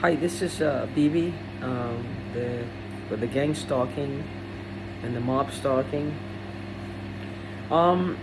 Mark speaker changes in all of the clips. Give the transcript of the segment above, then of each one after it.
Speaker 1: Hi, this is BB, the with the gang stalking and the mob stalking. Um,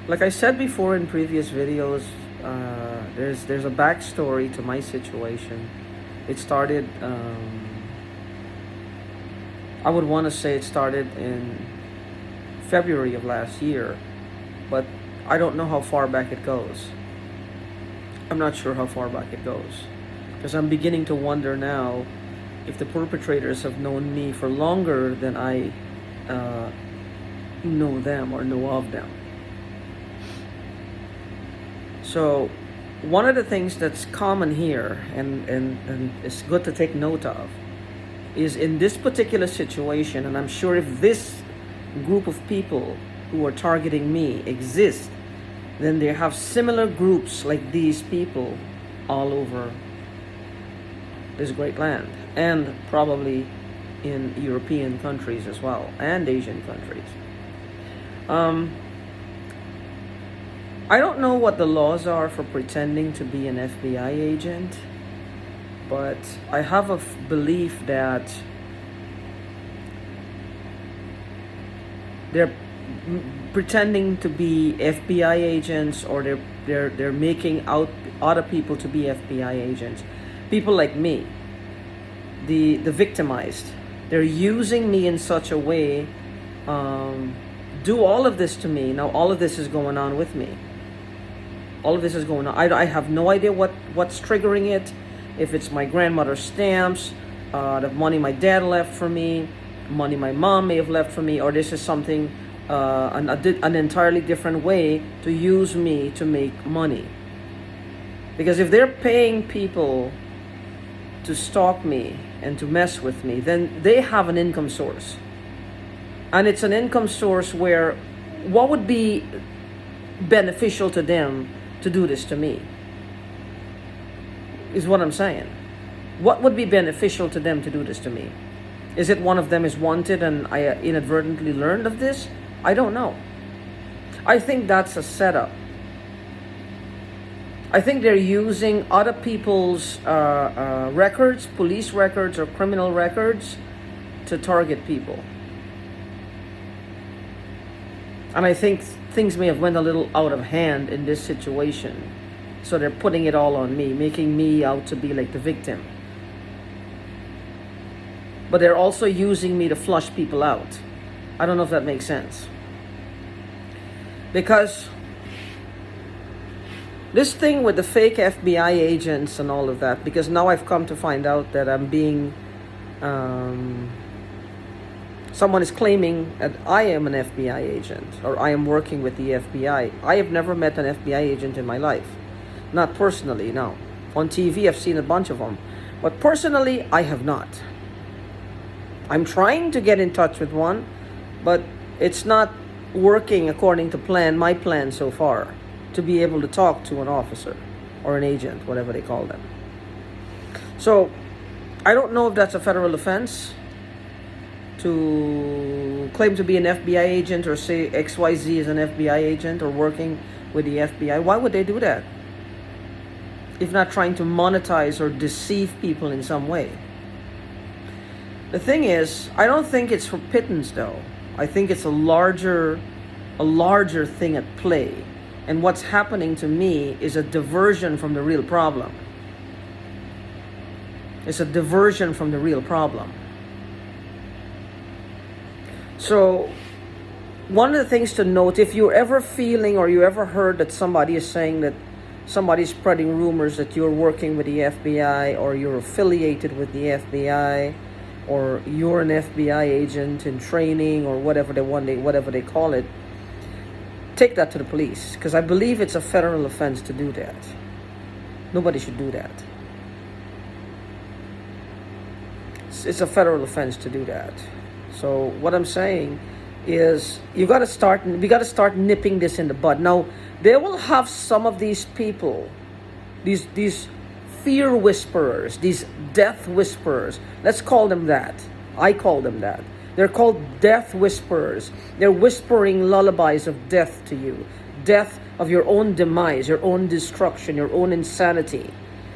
Speaker 1: like I said before in previous videos, there's a backstory to my situation. It started. I would want to say it started in February of last year, but I don't know how far back it goes. I'm not sure how far back it goes, because I'm beginning to wonder now if the perpetrators have known me for longer than I know them or know of them. So one of the things that's common here and it's good to take note of is in this particular situation, and I'm sure if this group of people who are targeting me exist, then they have similar groups like these people all over this great land, and probably in European countries as well, and Asian countries. I don't know what the laws are for pretending to be an FBI agent, but I have a belief that they're pretending to be FBI agents, or they're making out other people to be FBI agents. People like me, the victimized, they're using me in such a way, do all of this to me. Now all of this is going on with me. All of this is going on. I have no idea what's triggering it. If it's my grandmother's stamps, the money my dad left for me, money my mom may have left for me, or this is something, an entirely different way to use me to make money. Because if they're paying people to stalk me and to mess with me, then they have an income source. And it's an income source where what would be beneficial to them to do this to me is what I'm saying. What would be beneficial to them to do this to me? Is it one of them is wanted and I inadvertently learned of this? I don't know. I think that's a setup. I think they're using other people's records, police records or criminal records, to target people. And I think things may have went a little out of hand in this situation. So they're putting it all on me, making me out to be like the victim. But they're also using me to flush people out. I don't know if that makes sense. Because this thing with the fake FBI agents and all of that, because now I've come to find out that I'm being, someone is claiming that I am an FBI agent, or I am working with the FBI. I have never met an FBI agent in my life. Not personally, no. On TV, I've seen a bunch of them. But personally, I have not. I'm trying to get in touch with one, but it's not working according to plan, my plan so far, to be able to talk to an officer or an agent, whatever they call them. So, I don't know if that's a federal offense to claim to be an FBI agent, or say XYZ is an FBI agent or working with the FBI. Why would they do that? If not trying to monetize or deceive people in some way. The thing is, I don't think it's for pittance though. I think it's a larger thing at play. And what's happening to me is a diversion from the real problem. It's a diversion from the real problem. So, one of the things to note, if you're ever feeling or you ever heard that somebody is saying that somebody's spreading rumors that you're working with the FBI, or you're affiliated with the FBI, or you're an FBI agent in training, or whatever they call it, take that to the police, because I believe it's a federal offense to do that. Nobody should do that. It's a federal offense to do that. So what I'm saying is we got to start nipping this in the bud. Now, they will have some of these people, these fear whisperers, these death whisperers. Let's call them that. I call them that. They're called death whisperers. They're whispering lullabies of death to you. Death of your own demise, your own destruction, your own insanity.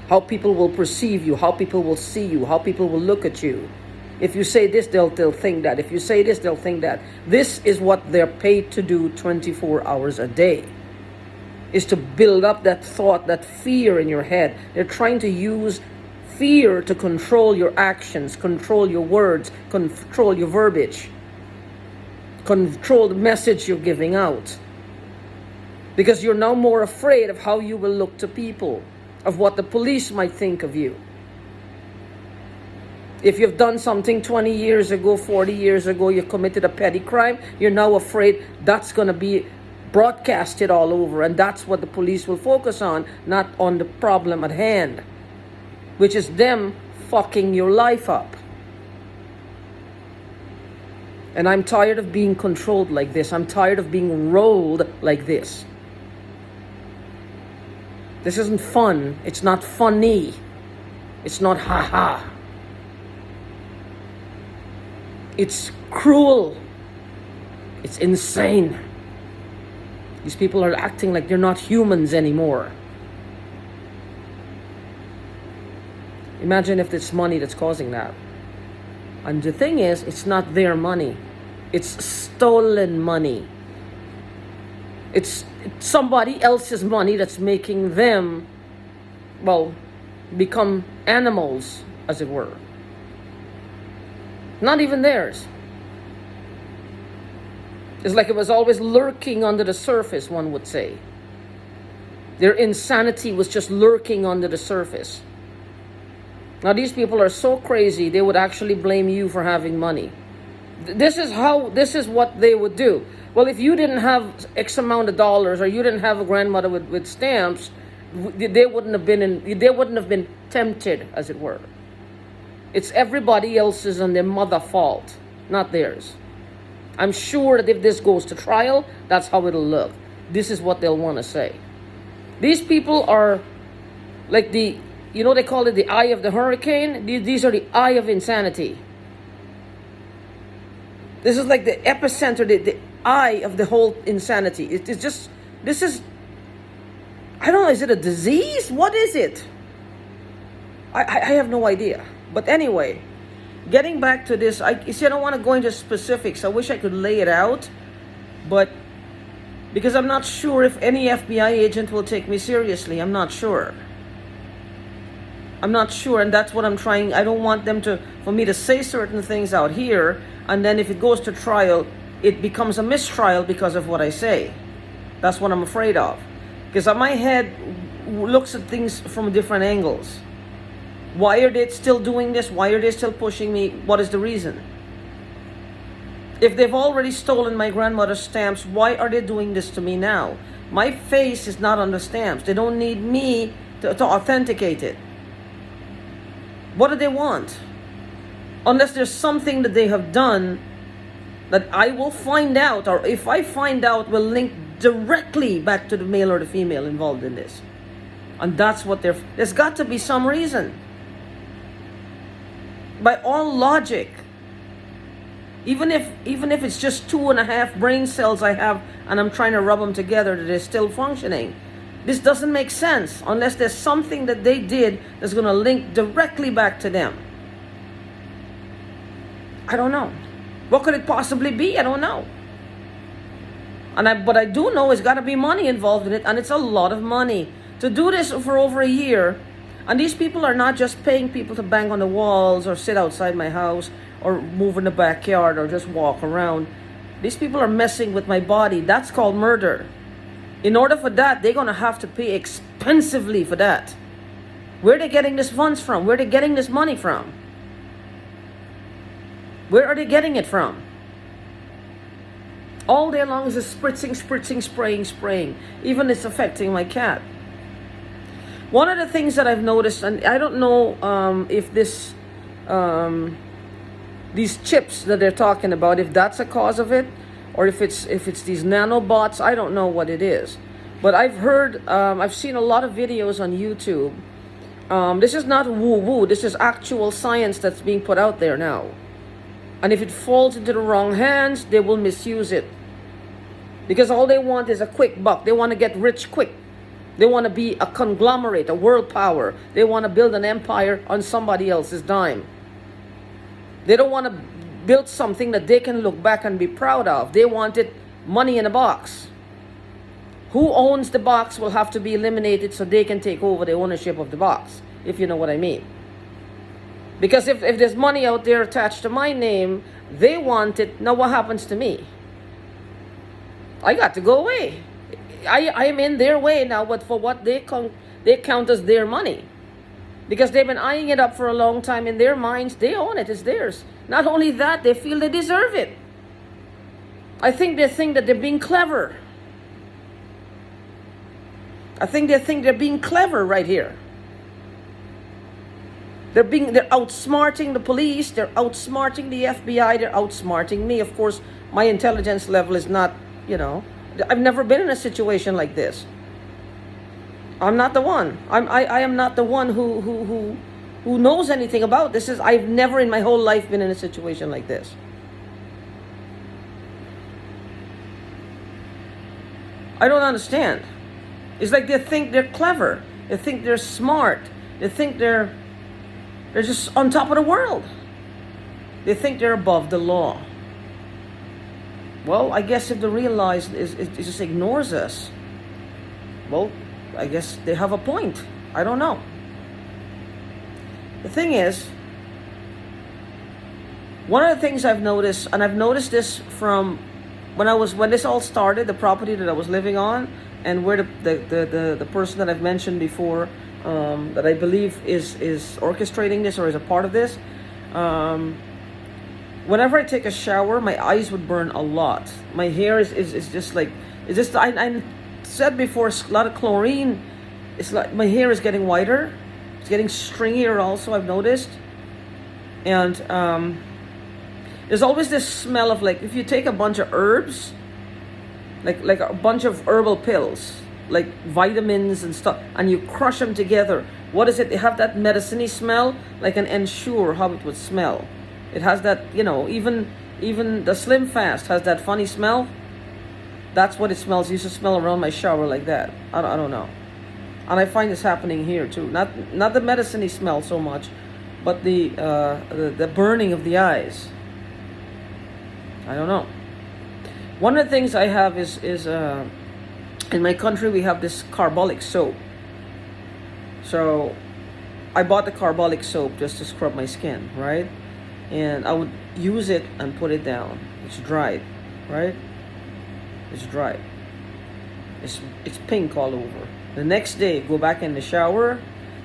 Speaker 1: how people will perceive you, how people will see you, how people will look at you. If you say this, they'll think that. If you say this, they'll think that. This is what they're paid to do 24 hours a day, is to build up that thought, that fear in your head. They're trying to use fear to control your actions, control your words, control your verbiage, control the message you're giving out. Because you're now more afraid of how you will look to people, of what the police might think of you. If you've done something 20 years ago, 40 years ago, you committed a petty crime, you're now afraid that's going to be broadcasted all over. And that's what the police will focus on, not on the problem at hand, which is them fucking your life up. And I'm tired of being controlled like this. I'm tired of being rolled like this. This isn't fun. It's not funny. It's not ha-ha. It's cruel. It's insane. These people are acting like they're not humans anymore. Imagine if it's money that's causing that. And the thing is, it's not their money. It's stolen money. It's somebody else's money that's making them, well, become animals, as it were. Not even theirs. It's like it was always lurking under the surface, one would say. Their insanity was just lurking under the surface. Now these people are so crazy, they would actually blame you for having money. This is what they would do. Well, if you didn't have X amount of dollars, or you didn't have a grandmother with stamps, they wouldn't have been tempted, as it were. It's everybody else's and their mother fault, not theirs. I'm sure that if this goes to trial, that's how it'll look. This is what they'll want to say. These people are like they call it the eye of the hurricane. These are the eye of insanity. This is like the epicenter, the eye of the whole insanity. It's just, I don't know, is it a disease? What is it? I have no idea. But anyway, getting back to this, I don't want to go into specifics. I wish I could lay it out, but because I'm not sure if any FBI agent will take me seriously. I'm not sure, and that's what I'm trying. I don't want for me to say certain things out here, and then if it goes to trial, it becomes a mistrial because of what I say. That's what I'm afraid of, because my head looks at things from different angles. Why are they still doing this? Why are they still pushing me? What is the reason? If they've already stolen my grandmother's stamps, why are they doing this to me now? My face is not on the stamps. They don't need me to authenticate it. What do they want? Unless there's something that they have done that I will find out, or if I find out, will link directly back to the male or the female involved in this. And that's what there's got to be some reason. By all logic, even if it's just 2.5 brain cells I have and I'm trying to rub them together that they're still functioning, this doesn't make sense unless there's something that they did that's going to link directly back to them. I don't know. What could it possibly be? I don't know. But I do know it's got to be money involved in it, and it's a lot of money. To do this for over a year, and these people are not just paying people to bang on the walls or sit outside my house or move in the backyard or just walk around. These people are messing with my body. That's called murder. In order for that, they're going to have to pay expensively for that. Where are they getting this funds from? Where are they getting this money from? Where are they getting it from? All day long is just spritzing, spraying. Even it's affecting my cat. One of the things that I've noticed, and I don't know if these chips that they're talking about, if that's a cause of it, or if it's these nanobots, I don't know what it is. But I've seen a lot of videos on YouTube. This is not woo-woo. This is actual science that's being put out there now. And if it falls into the wrong hands, they will misuse it. Because all they want is a quick buck. They want to get rich quick. They want to be a conglomerate, a world power. They want to build an empire on somebody else's dime. They don't want to build something that they can look back and be proud of. They wanted money in a box. Who owns the box will have to be eliminated so they can take over the ownership of the box, if you know what I mean. Because if there's money out there attached to my name, they want it. Now what happens to me? I got to go away. I am in their way now, but for what they count as their money. Because they've been eyeing it up for a long time. In their minds, they own it. It's theirs. Not only that, they feel they deserve it. I think they think that they're being clever. I think they think they're being clever right here. They're outsmarting the police. They're outsmarting the FBI. They're outsmarting me. Of course, my intelligence level is not, I've never been in a situation like this. I'm not the one. I am not the one who knows anything about this. I've never in my whole life been in a situation like this. I don't understand. It's like they think they're clever. They think they're smart. They think they're just on top of the world. They think they're above the law. Well, I guess if they realize it just ignores us, well, I guess they have a point. I don't know. The thing is, one of the things I've noticed, and I've noticed this from when this all started, the property that I was living on, and where the person that I've mentioned before, that I believe is orchestrating this or is a part of this. Whenever I take a shower, my eyes would burn a lot. My hair is just like, it's just, I said before, a lot of chlorine. It's like my hair is getting whiter. It's getting stringier also, I've noticed. And there's always this smell of, like, if you take a bunch of herbs, like a bunch of herbal pills, like vitamins and stuff, and you crush them together. What is it? They have that medicine-y smell, like an Ensure, how it would smell. It has that, even the Slim Fast has that funny smell. That's what it smells. It used to smell around my shower like that. I don't know. And I find this happening here too. Not the medicine-y smell so much, but the burning of the eyes. I don't know. One of the things I have is in my country we have this carbolic soap. So I bought the carbolic soap just to scrub my skin, right? And I would use it and put it down. It's dried, right? It's dried. It's pink all over. The next day, go back in the shower,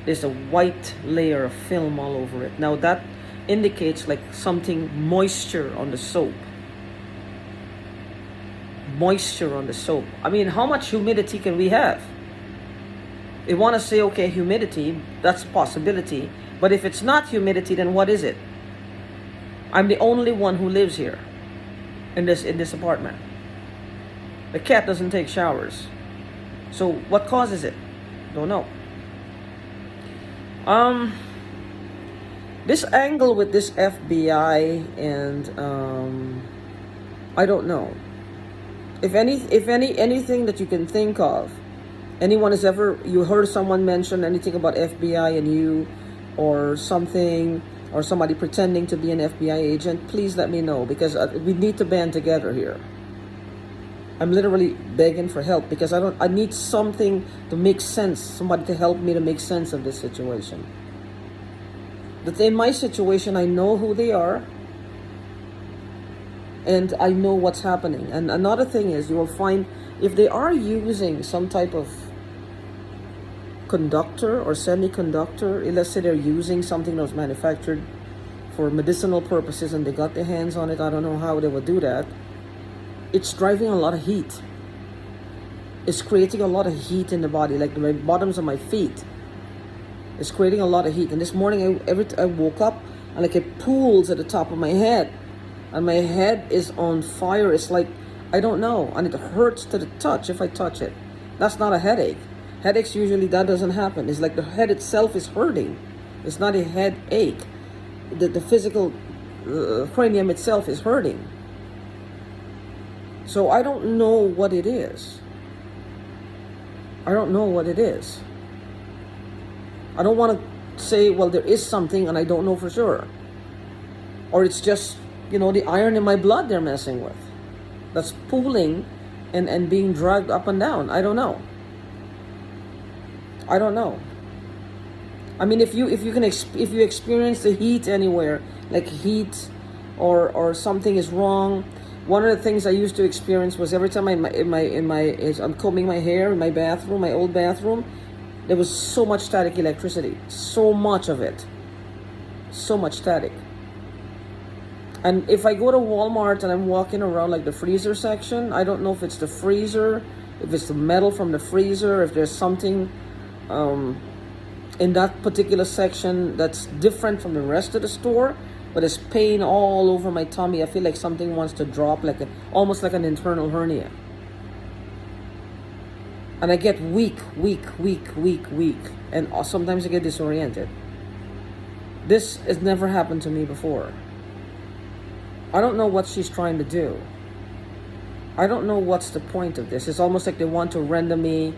Speaker 1: there's a white layer of film all over it. Now that indicates like something moisture on the soap. Moisture on the soap. I mean, how much humidity can we have? They want to say, okay, humidity, that's a possibility. But if it's not humidity, then what is it? I'm the only one who lives here in this apartment. The cat doesn't take showers. So what causes it? Don't know. This angle with this FBI and I don't know. If anything that you can think of, anyone has ever, you heard someone mention anything about FBI and you, or something, or somebody pretending to be an FBI agent, please let me know, because we need to band together here. I'm literally begging for help because I need something to make sense, somebody to help me to make sense of this situation. But in my situation, I know who they are and I know what's happening. And another thing is, you will find if they are using some type of conductor or semiconductor, let's say they're using something that was manufactured for medicinal purposes and they got their hands on it, I don't know how they would do that. It's driving a lot of heat. It's creating a lot of heat in the body, like the bottoms of my feet. It's creating a lot of heat. And this morning, I woke up and like it pools at the top of my head. And my head is on fire. It's like, I don't know. And it hurts to the touch if I touch it. That's not a headache. Headaches, usually that doesn't happen. It's like the head itself is hurting. It's not a headache. The physical cranium itself is hurting. So I don't know what it is. I don't know what it is. I don't want to say, well, there is something and I don't know for sure. Or it's just, the iron in my blood they're messing with. That's pooling and being dragged up and down. I don't know. I don't know. I mean, if you experience the heat anywhere, like heat or something is wrong. One of the things I used to experience was every time I'm combing my hair in my bathroom, my old bathroom, there was so much static electricity, so much of it, so much static. And if I go to Walmart and I'm walking around like the freezer section, I don't know if it's the freezer, if it's the metal from the freezer, if there's something in that particular section that's different from the rest of the store, but it's pain all over my tummy. I feel like something wants to drop, almost like an internal hernia. And I get weak, and sometimes I get disoriented. This has never happened to me before. I don't know what she's trying to do. I don't know what's the point of this. It's almost like they want to render me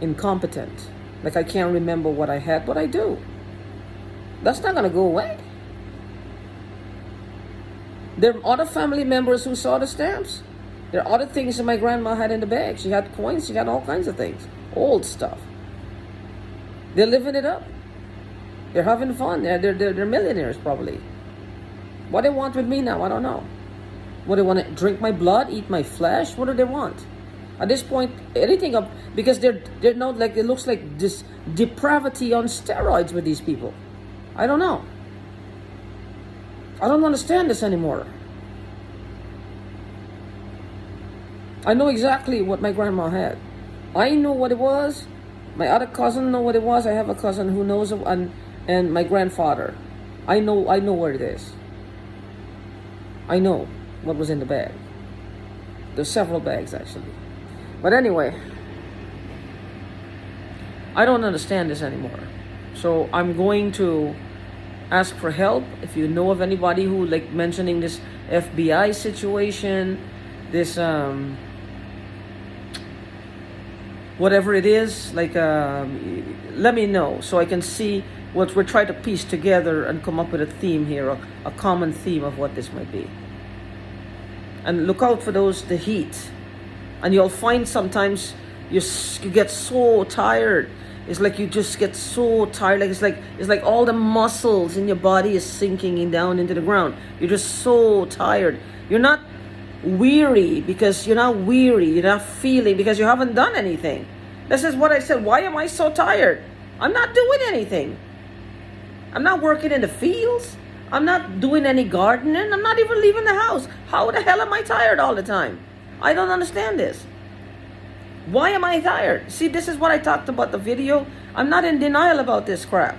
Speaker 1: incompetent. Like I can't remember what I had, but I do. That's not gonna go away. There are other family members who saw the stamps. There are other things that my grandma had in the bag. She had coins, she had all kinds of things. Old stuff. They're living it up. They're having fun. They're millionaires probably. What they want with me now, I don't know. What they want to drink my blood, eat my flesh? What do they want? At this point, anything up, because they're not like, it looks like this depravity on steroids with these people. I don't know. I don't understand this anymore. I know exactly what my grandma had. I know what it was. My other cousin know what it was. I have a cousin who knows it, and my grandfather. I know where it is. I know what was in the bag. There's several bags actually. But anyway, I don't understand this anymore. So I'm going to ask for help. If you know of anybody who like mentioning this FBI situation, this whatever it is, like let me know so I can see what we're trying to piece together and come up with a theme here, a common theme of what this might be. And look out for the heat. And you'll find sometimes you get so tired. It's like you just get so tired. Like it's like all the muscles in your body is sinking down into the ground. You're just so tired. You're not weary because you're not weary. You're not feeling because you haven't done anything. This is what I said. Why am I so tired? I'm not doing anything. I'm not working in the fields. I'm not doing any gardening. I'm not even leaving the house. How the hell am I tired all the time? I don't understand this. Why am I tired? See, this is what I talked about the video. I'm not in denial about this crap.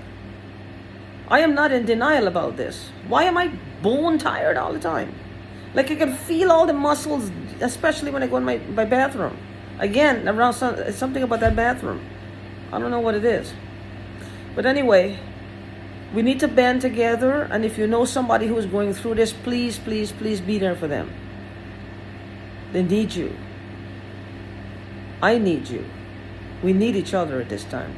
Speaker 1: I am not in denial about this. Why am I bone tired all the time? Like I can feel all the muscles, especially when I go in my bathroom. Again, around something about that bathroom. I don't know what it is. But anyway, we need to band together. And if you know somebody who is going through this, please, please, please be there for them. They need you. I need you. We need each other at this time.